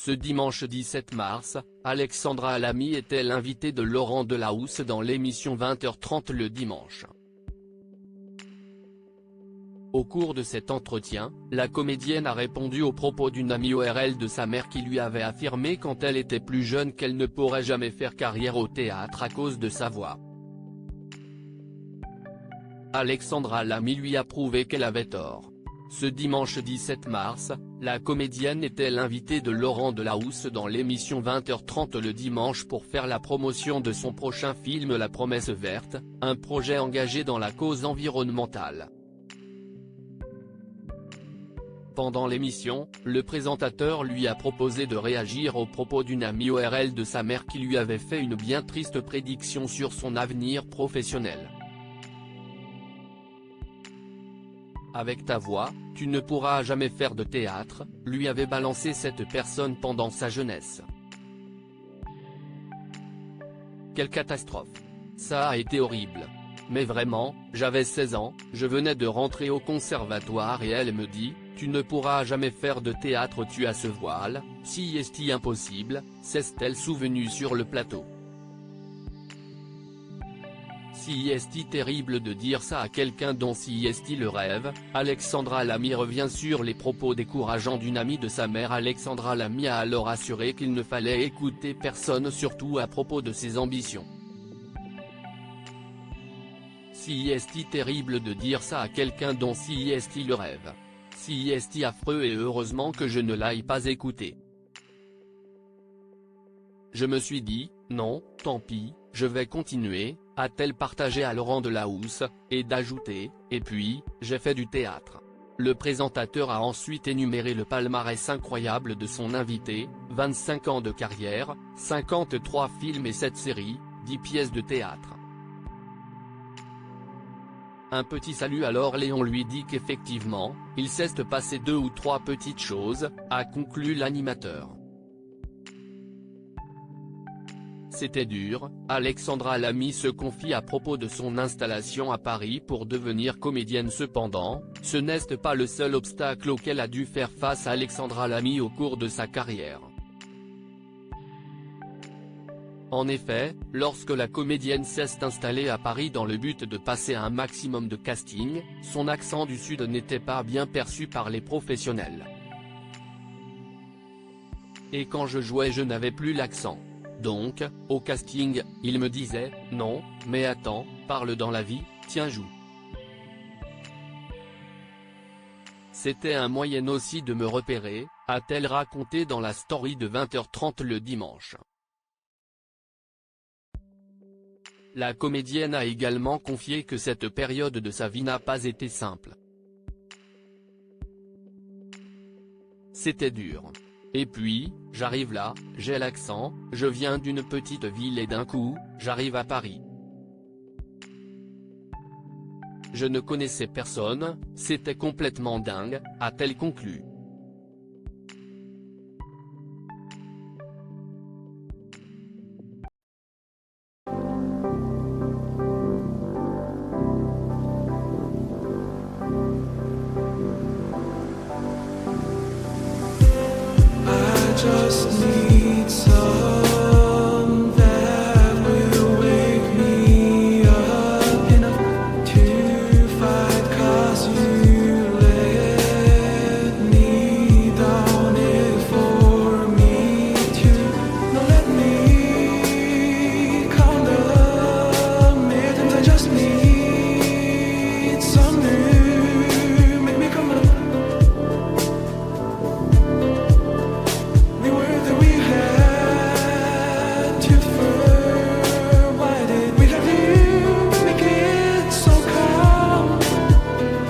Ce dimanche 17 mars, Alexandra Alamy était l'invitée de Laurent Delahousse dans l'émission 20h30 le dimanche. Au cours de cet entretien, la comédienne a répondu aux propos d'une amie ORL de sa mère qui lui avait affirmé quand elle était plus jeune qu'elle ne pourrait jamais faire carrière au théâtre à cause de sa voix. Alexandra Alamy lui a prouvé qu'elle avait tort. Ce dimanche 17 mars, la comédienne était l'invitée de Laurent Delahousse dans l'émission 20h30 le dimanche pour faire la promotion de son prochain film La Promesse Verte, un projet engagé dans la cause environnementale. Pendant l'émission, le présentateur lui a proposé de réagir aux propos d'une amie ORL de sa mère qui lui avait fait une bien triste prédiction sur son avenir professionnel. Avec ta voix, tu ne pourras jamais faire de théâtre, lui avait balancé cette personne pendant sa jeunesse. Quelle catastrophe. Ça a été horrible. Mais vraiment, j'avais 16 ans, je venais de rentrer au conservatoire et elle me dit, tu ne pourras jamais faire de théâtre, tu as ce voile, si est-il impossible, s'est-elle souvenue sur le plateau. Si est-il terrible de dire ça à quelqu'un dont si est-il le rêve. Alexandra Alamy revient sur les propos décourageants d'une amie de sa mère. Alexandra Alamy a alors assuré qu'il ne fallait écouter personne, surtout à propos de ses ambitions. Si est-il terrible de dire ça à quelqu'un dont si est-il le rêve. Si est-il affreux et heureusement que je ne l'aille pas écouté. Je me suis dit, non, tant pis, je vais continuer, a-t-elle partagé à Laurent Delahousse, et d'ajouter, et puis, j'ai fait du théâtre. Le présentateur a ensuite énuméré le palmarès incroyable de son invité, 25 ans de carrière, 53 films et 7 séries, 10 pièces de théâtre. Un petit salut alors Léon lui dit qu'effectivement, il s'est passé 2 ou 3 petites choses, a conclu l'animateur. C'était dur, Alexandra Alamy se confie à propos de son installation à Paris pour devenir comédienne. Cependant, ce n'est pas le seul obstacle auquel a dû faire face Alexandra Alamy au cours de sa carrière. En effet, lorsque la comédienne s'est installée à Paris dans le but de passer un maximum de casting, son accent du Sud n'était pas bien perçu par les professionnels. Et quand je jouais je n'avais plus l'accent. Donc, au casting, il me disait, non, mais attends, parle dans la vie, tiens joue. C'était un moyen aussi de me repérer, a-t-elle raconté dans la story de 20h30 le dimanche. La comédienne a également confié que cette période de sa vie n'a pas été simple. C'était dur. Et puis, j'arrive là, j'ai l'accent, je viens d'une petite ville et d'un coup, j'arrive à Paris. Je ne connaissais personne, c'était complètement dingue, a-t-elle conclu. Just need